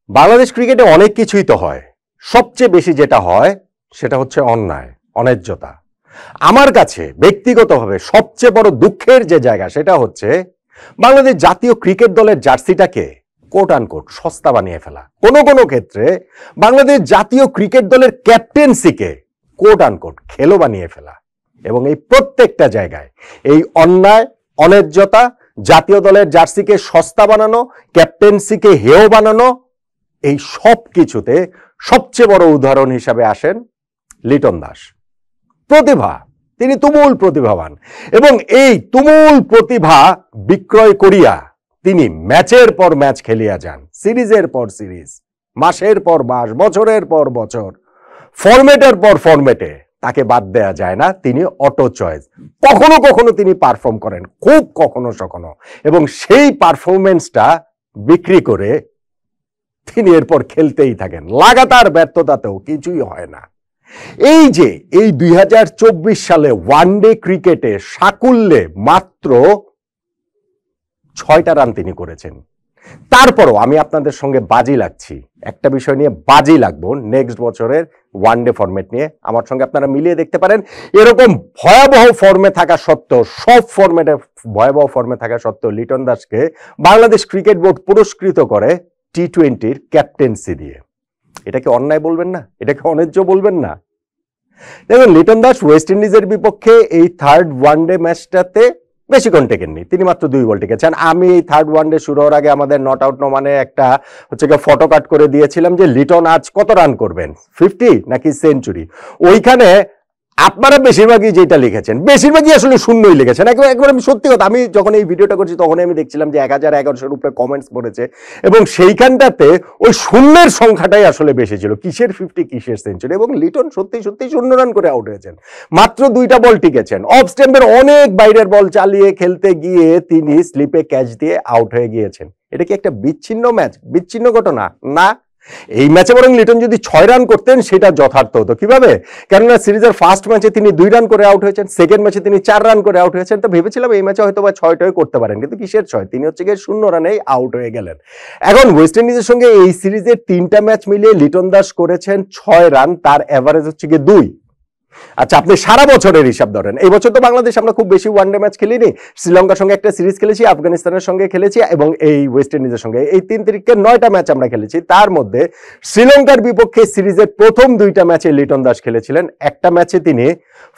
বাংলাদেশ ক্রিকেটে অনেক কিছুই তো হয়, সবচেয়ে বেশি যেটা হয় সেটা হচ্ছে অন্যায়, অন্যায্যতা। আমার কাছে ব্যক্তিগতভাবে সবচেয়ে বড় দুঃখের যে জায়গা সেটা হচ্ছে বাংলাদেশ জাতীয় ক্রিকেট দলের জার্সিটাকে কোট আনকোট সস্তা বানিয়ে ফেলা, কোনো কোনো ক্ষেত্রে বাংলাদেশ জাতীয় ক্রিকেট দলের ক্যাপ্টেন্সিকে কোট আনকোট খেলো বানিয়ে ফেলা, এবং এই প্রত্যেকটা জায়গায় এই অন্যায়, অন্যায্যতা, জাতীয় দলের জার্সিকে সস্তা বানানো, ক্যাপ্টেন্সিকে হেয় বানানো, এই সব কিছুতে সবচেয়ে বড় উদাহরণ হিসাবে আসেন লিটন দাস। প্রতিভা, তিনি তুমুল প্রতিভাবান, এবং এই তুমুল প্রতিভা বিক্রয় করিয়া তিনি ম্যাচের পর ম্যাচ খেলিয়া যান, সিরিজের পর সিরিজ, মাসের পর মাস, বছরের পর বছর, ফরম্যাটের পর ফরম্যাটে তাকে বাদ দেয়া যায় না। তিনি অটো চয়েস, কখনো কখনো তিনি পারফর্ম করেন, খুব কখনো কখনো, এবং সেই পারফরমেন্সটা বিক্রি করে তিনি এরপর খেলতেই থাকেন, লাগাতার ব্যর্থতাতেও কিছুই হয় না। এই যে এই 2024 সালে ওয়ানডে ক্রিকেটে সাকুল্যে মাত্র 6টা রান তিনি করেছেন। তারপরও আমি আপনাদের সঙ্গে বাজি লাগছি, একটা বিষয় নিয়ে বাজি লাগবো, নেক্সট বছরের ওয়ানডে ফরম্যাট নিয়ে আমার সঙ্গে আপনারা মিলিয়ে দেখতে পারেন। এরকম ভয়াবহ ফর্মে থাকা সত্ত্বেও, সব ফরম্যাটে ভয়াবহ ফর্মে থাকা সত্ত্বেও লিটন দাসকে বাংলাদেশ ক্রিকেট বোর্ড পুরস্কৃত করে টি-20-র ক্যাপ্টেন্সি দিয়ে। এটাকে অন্যায় বলবেন না? এটাকে অন্যায্য বলবেন না? দেখুন, লিটন দাস ওয়েস্ট ইন্ডিজের বিপক্ষে এই থার্ড ওয়ানডে ম্যাচটাতে বেশিক্ষণ টেকেননি, তিনি মাত্র 2 বল টেকেছেন। আমি এই থার্ড ওয়ানডে শুরু হওয়ার আগে আমাদের নট আউট মানে একটা ফটো কাট করে দিয়েছিলাম যে লিটন আজ কত রান করবেন, 50 নাকি সেঞ্চুরি। ওইখানে আপনারা বেশিরভাগই যেটা লিখেছেন, বেশিরভাগই আসলে শূন্যই লিখেছেন। একবার আমি সত্যি কথা, আমি যখন এই ভিডিওটা করছি তখনই আমি দেখছিলাম যে 1011-এর উপরে কমেন্টস পড়েছে, এবং সেইখানটাতে ওই শূন্যের সংখ্যাটাই আসলে বেশি ছিল। কিসের 50, কিসের সেঞ্চুরি। এবং লিটন সত্যি সত্যি 0 রান করে আউট হয়েছেন, মাত্র 2টা বল টিকেছেন, অফ স্টেম্পের অনেক বাইরের বল চালিয়ে খেলতে গিয়ে তিনি স্লিপে ক্যাচ দিয়ে আউট হয়ে গিয়েছেন। এটা কি একটা বিচ্ছিন্ন ম্যাচ, বিচ্ছিন্ন ঘটনা? না, এই ম্যাচে বরং লিটন যদি 6 রান করতেন সেটা যথার্থ হতো। কিভাবে? কেননা সিরিজের ফার্স্ট ম্যাচে তিনি 2 রান করে আউট হয়েছেন, সেকেন্ড ম্যাচে তিনি 4 রান করে আউট হয়েছেন। তো ভেবেছিলাম এই ম্যাচে হয়তো বা 6টাই করতে পারেন, কিন্তু কিসের 6? তিনি 0 রানেই আউট হয়ে গেলেন। এখন ওয়েস্ট ইন্ডিজের সঙ্গে এই সিরিজের 3টা ম্যাচ মিলিয়ে লিটন দাস করেছেন 6 রান, তার এভারেজ 2। আচ্ছা, আপনি সারা বছরের হিসাব ধরেন। এই বছর তো বাংলাদেশ আমরা খুব বেশি ওয়ানডে ম্যাচ খেলিনি, শ্রীলঙ্কার সঙ্গে একটা সিরিজ খেলেছি, আফগানিস্তানের সঙ্গে খেলেছি, এবং এই ওয়েস্ট ইন্ডিজের সঙ্গে এই 3 তারিখে 9টা ম্যাচ আমরা খেলেছি। তার মধ্যে শ্রীলঙ্কার বিপক্ষে সিরিজের প্রথম 2টা ম্যাচে লিটন দাস খেলেছিলেন। একটা ম্যাচে তিনি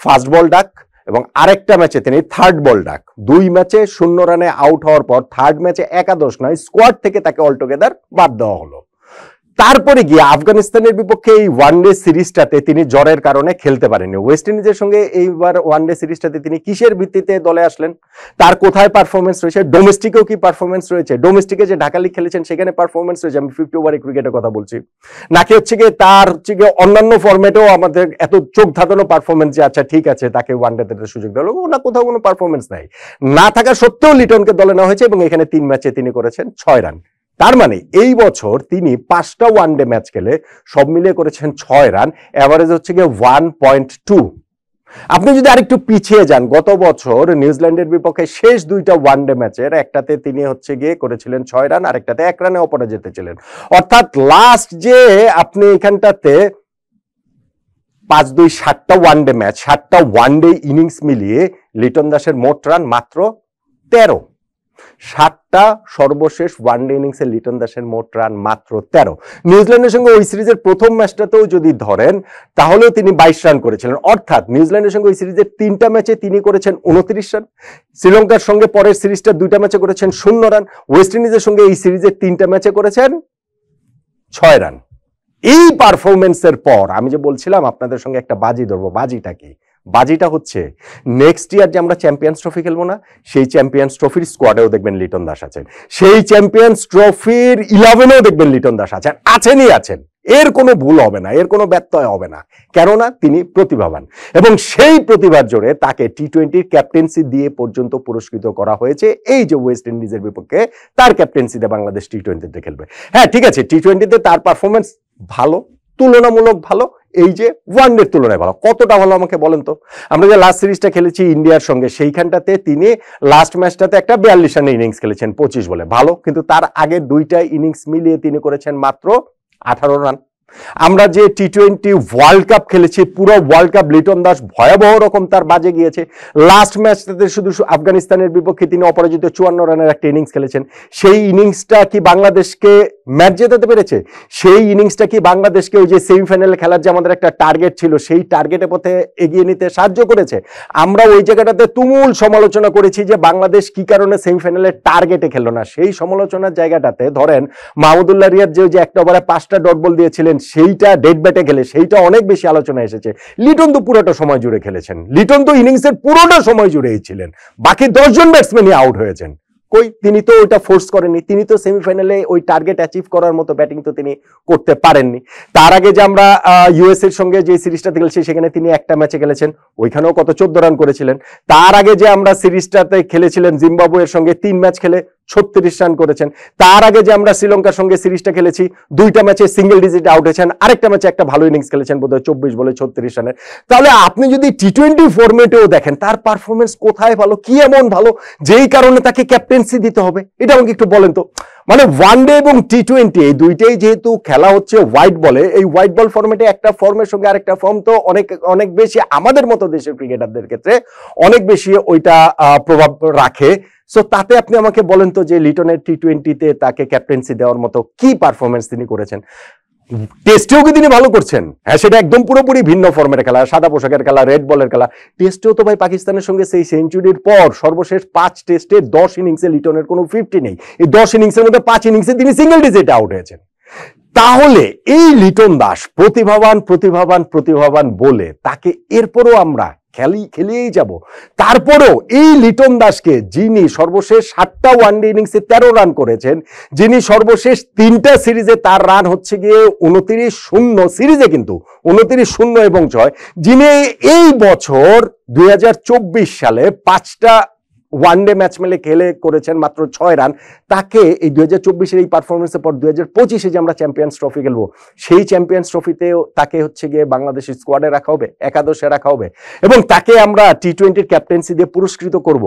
ফার্স্ট বল ডাক এবং আরেকটা ম্যাচে তিনি থার্ড বল ডাক। 2 ম্যাচে 0 রানে আউট হওয়ার পর থার্ড ম্যাচে একাদশ নয়, স্কোয়াড থেকে তাকে অলটুগেদার বাদ দেওয়া হলো। তারপরে গিয়ে আফগানিস্তানের বিপক্ষে এই ওয়ানডে সিরিজটাতে তিনি জ্বরের কারণে খেলতে পারেননি। ওয়েস্ট ইন্ডিজের সঙ্গে এইবার ওয়ানডে সিরিজটাতে তিনি কিসের ভিত্তিতে দলে আসলেন, তার কোথায় পারফরমেন্স রয়েছে, ডোমেস্টিকেও কি পারফরমেন্স রয়েছে, ডোমেস্টিকে যে ঢাকা লিগ খেলেছেন সেখানে পারফরমেন্স রয়েছে, আমি 50 ওভারে ক্রিকেটের কথা বলছি, নাকি তার অন্যান্য ফরম্যাটেও আমাদের এত চোখ ধাঁধানো পারফরমেন্স যে আচ্ছা ঠিক আছে তাকে ওয়ানডেতে সুযোগ দেওয়া হলো, না কোথাও কোনো পারফরমেন্স নাই। না থাকা সত্ত্বেও লিটনকে দলে নেওয়া হয়েছে এবং এখানে 3 ম্যাচে তিনি করেছেন 6 রান। তার মানে এই বছর তিনি 5টা ওয়ানডে ম্যাচ খেলে সব মিলিয়ে করেছেন 6 রান, এভারেজ 1.2। আপনি যদি আরেকটু পিছিয়ে যান, গত বছর নিউজিল্যান্ডের বিপক্ষে শেষ 2টা ওয়ানডে ম্যাচের একটাতে তিনি করেছিলেন 6 রান, আরেকটাতে 1 রানে অপরাজিত ছিলেন। অর্থাৎ লাস্ট যে আপনি এখানটাতে 5-2 7টা ওয়ানডে ম্যাচ, 7টা ওয়ানডে ইনিংস মিলিয়ে লিটন দাসের মোট রান মাত্র 13। 7টা সর্বশেষ ওয়ানডে ইনিংসে লিটন দাসের মোট রান মাত্র 13। নিউজিল্যান্ডের সঙ্গে ওই সিরিজের প্রথম ম্যাচটাতেও যদি ধরেন তাহলেও তিনি 22 রান করেছিলেন। অর্থাৎ নিউজিল্যান্ডের সঙ্গে ওই সিরিজের 3টা ম্যাচে তিনি করেছেন 29 রান, শ্রীলঙ্কার সঙ্গে পরের সিরিজটা 2টা ম্যাচে করেছেন 0 রান, ওয়েস্ট ইন্ডিজের সঙ্গে এই সিরিজের 3টা ম্যাচে করেছেন 6 রান। এই পারফরমেন্সের পর আমি যে বলছিলাম আপনাদের সঙ্গে একটা বাজি ধরবো, বাজিটা কি? বাজিটা হচ্ছে নেক্সট ইয়ার যে আমরা চ্যাম্পিয়ন্স ট্রফি খেলবো না, সেই চ্যাম্পিয়ন্স ট্রফির স্কোয়াডেও দেখবেন লিটন দাস আছেন, সেই চ্যাম্পিয়ন্স ট্রফির 11-এও দেখবেন লিটন দাস আছেনই আছেন। এর কোনো ভুল হবে না, এর কোনো ব্যত্যয় হবে না, কেননা তিনি প্রতিভাবান এবং সেই প্রতিভার জোরে তাকে টি-20-র ক্যাপ্টেন্সি দিয়ে পর্যন্ত পুরস্কৃত করা হয়েছে। এই যে ওয়েস্ট ইন্ডিজের বিপক্ষে তার ক্যাপ্টেন্সিতে বাংলাদেশ টি-20-তে খেলবে। হ্যাঁ ঠিক আছে, টি-20-তে তার পারফরমেন্স ভালো, তুলনামূলক ভালো, এই যে ওয়ানডের তুলনায় ভালো। কতটা ভালো আমাকে বলেন তো? আমরা যে লাস্ট সিরিজটা খেলেছি ইন্ডিয়ার সঙ্গে, সেইখানটাতে তিনি লাস্ট ম্যাচটাতে একটা 42 রানের ইনিংস খেলেছেন 25 বলে, ভালো, কিন্তু তার আগের দুইটা ইনিংস মিলিয়ে তিনি করেছেন মাত্র 18 রান। আমরা যে টি-20 ওয়ার্ল্ড কাপ খেলেছি, পুরো ওয়ার্ল্ড কাপ লিটন দাস ভয়াবহ রকম তার বাজে গিয়েছে। লাস্ট ম্যাচটাতে শুধু আফগানিস্তানের বিপক্ষে তিনি অপরাজিত 54 রানের একটা ইনিংস খেলেছেন। সেই ইনিংসটা কি বাংলাদেশকে ম্যাচ জেতাতে পেরেছে? সেই ইনিংসটা কি বাংলাদেশকে ওই যে সেমিফাইনালে খেলার যে আমাদের একটা টার্গেট ছিল সেই টার্গেটের পথে এগিয়ে নিতে সাহায্য করেছে? আমরা ওই জায়গাটাতে তুমুল সমালোচনা করেছি যে বাংলাদেশ কি কারণে সেমিফাইনালে টার্গেটে খেললো না। সেই সমালোচনার জায়গাটাতে ধরেন মাহমুদুল্লাহ রিয়াদ যে একটা ওভারে 5টা ডট বল দিয়েছিলেন, সেইটা ডেড ব্যাটে খেলে সেইটা অনেক বেশি আলোচনা এসেছে। লিটন তো পুরোটা সময় জুড়ে খেলেছেন, লিটন তো ইনিংসের পুরোটা সময় জুড়েই ছিলেন, বাকি 10 জন ব্যাটসম্যানই আউট হয়েছেন। কই, তিনি তো ওইটা ফোর্স করেননি, তিনি তো সেমিফাইনালে ওই টার্গেট অ্যাচিভ করার মতো ব্যাটিং তো তিনি করতে পারেননি। তার আগে যে আমরা ইউএস এর সঙ্গে যে সিরিজটা খেলেছি সেখানে তিনি একটা ম্যাচে খেলেছেন, ওইখানেও কত 14 রান করেছিলেন। তার আগে যে আমরা সিরিজটাতে খেলেছিলেন জিম্বাবুয়ের সঙ্গে 3 ম্যাচ খেলে 36 রান করেছেন। তার আগে যে আমরা শ্রীলঙ্কার সঙ্গে সিরিজটা খেলেছি 2টা ম্যাচে সিঙ্গেল ডিজিট আউট হয়েছেন, আরেকটা ম্যাচে একটা ভালো ইনিংস খেলেছেন বোধহয় 24 বলে 36 রানের। তাহলে আপনি যদি টি-20 ফরম্যাটেও দেখেন তার পারফরমেন্স কোথায় ভালো, কি এমন ভালো যেই কারণে তাকে ক্যাপ্টেন্সি দিতে হবে? এটা আমাকে একটু বলেন তো। মানে ওয়ানডে এবং টি-20 এই দুইটাই যেহেতু খেলা হচ্ছে হোয়াইট বলে, এই হোয়াইট বল ফরম্যাটে একটা ফর্মের সঙ্গে আরেকটা ফর্ম তো অনেক অনেক বেশি আমাদের মতো দেশের ক্রিকেটারদের ক্ষেত্রে অনেক বেশি ওইটা প্রভাব রাখে। সো তাতে আপনি আমাকে বলেন তো যে লিটনের টি-20তে তাকে ক্যাপ্টেন্সি দেওয়ার মতো কি পারফরমেন্স তিনি করেছেন? টেস্টেও কি তিনি ভালো করছেন? হ্যাঁ, সেটা একদম পুরোপুরি ভিন্ন ফর্মের খেলা, সাদা পোশাকের খেলা, রেড বলের খেলা। টেস্টেও তো ভাই পাকিস্তানের সঙ্গে সেই সেঞ্চুরির পর সর্বশেষ 5 টেস্টে 10 ইনিংসে লিটনের কোনো 50 নেই। এই 10 ইনিংসের মধ্যে 5 ইনিংসে তিনি সিঙ্গেল ডিজিটে আউট হয়েছেন। তাহলে এই লিটন দাস প্রতিভাবান প্রতিভাবান প্রতিভাবান বলে তাকে এরপরও আমরা খেলিয়েই যাব। তারপরেও এই লিটন দাসকে, যিনি সর্বশেষ 7টা ওয়ানডে ইনিংসে 13 রান করেছেন, যিনি সর্বশেষ 3টা সিরিজে তার রান হচ্ছে গিয়ে 29-0 সিরিজে, কিন্তু 29-0 এবং 6, যিনি এই বছর 2024 সালে 5টা ওয়ানডে ম্যাচ মেলে খেলে করেছেন মাত্র 6 রান, তাকে এই 2024-এর এই পারফরমেন্সের পর 2025-এ যে আমরা চ্যাম্পিয়ন্স ট্রফি খেলবো সেই চ্যাম্পিয়ন্স ট্রফিতেও তাকে হচ্ছে গিয়ে বাংলাদেশের স্কোয়াডে রাখা হবে, একাদশে রাখা হবে এবং তাকে আমরা টি-20 ক্যাপ্টেন্সি দিয়ে পুরস্কৃত করব।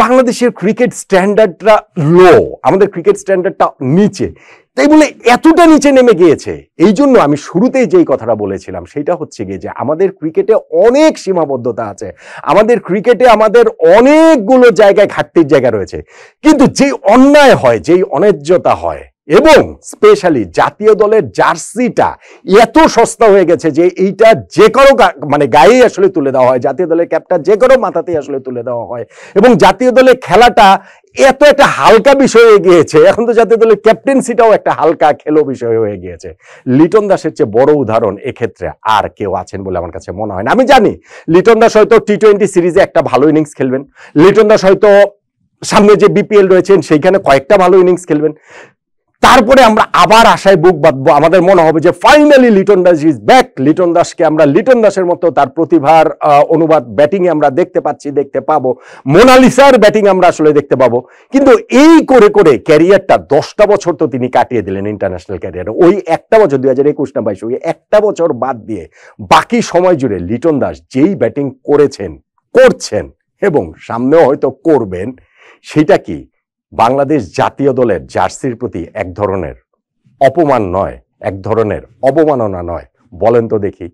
বাংলাদেশের ক্রিকেট স্ট্যান্ডার্ডটা লো, আমাদের ক্রিকেট স্ট্যান্ডার্ডটা নিচে, তাই বলে এতটা নিচে নেমে গিয়েছে। এই জন্য আমি শুরুতেই যেই কথাটা বলেছিলাম সেটা হচ্ছে গিয়ে যে আমাদের ক্রিকেটে অনেক সীমাবদ্ধতা আছে, আমাদের ক্রিকেটে আমাদের অনেকগুলো জায়গায় ঘাটতির জায়গা রয়েছে। কিন্তু যেই অন্যায় হয়, যেই অন্যায্যতা হয়, এবং স্পেশালি জাতীয় দলের জার্সিটা এত সস্তা হয়ে গেছে যে এইটা যে কারো মানে গায়েই আসলে তুলে দেওয়া হয়, জাতীয় দলের ক্যাপটা যে কারো মাথাতেই আসলে তুলে দেওয়া হয়, এবং জাতীয় দলের খেলাটা এত একটা হালকা বিষয় হয়ে গিয়েছে। এখন তো জাতীয় দলের ক্যাপ্টেন্সিটাও একটা হালকা খেলো বিষয় হয়ে গিয়েছে। লিটন দাসের চেয়ে বড় উদাহরণ এক্ষেত্রে আর কেউ আছেন বলে আমার কাছে মনে হয় না। আমি জানি লিটন দাস হয়তো টি-20 সিরিজে একটা ভালো ইনিংস খেলবেন, লিটন দাস হয়তো সামনে যে বিপিএল রয়েছেন সেইখানে কয়েকটা ভালো ইনিংস খেলবেন, তারপরে আমরা আবার আশায় বুক বাঁধবো, আমাদের মনে হবে যে finally Liton Das is back. Liton দাসকে আমরা লিটন দাসের মতো তার প্রতিভার অনুবাদ ব্যাটিং এ আমরা দেখতে পাচ্ছি, দেখতে পাবো, মোনালিসার ব্যাটিং আমরা আসলে দেখতে পাবো। কিন্তু এই করে করে ক্যারিয়ারটা 10টা বছর তো তিনি কাটিয়ে দিলেন ইন্টারন্যাশনাল ক্যারিয়ারে। ওই একটা বছর 2021 না 22, ওই একটা বছর বাদ দিয়ে বাকি সময় জুড়ে লিটন দাস যেই ব্যাটিং করেছেন, করছেন এবং সামনেও হয়তো করবেন, সেটা কি বাংলাদেশ জাতীয় দলের জার্সির প্রতি এক ধরনের অপমান নয়, এক ধরনের অবমাননা নয়? বলেন তো দেখি।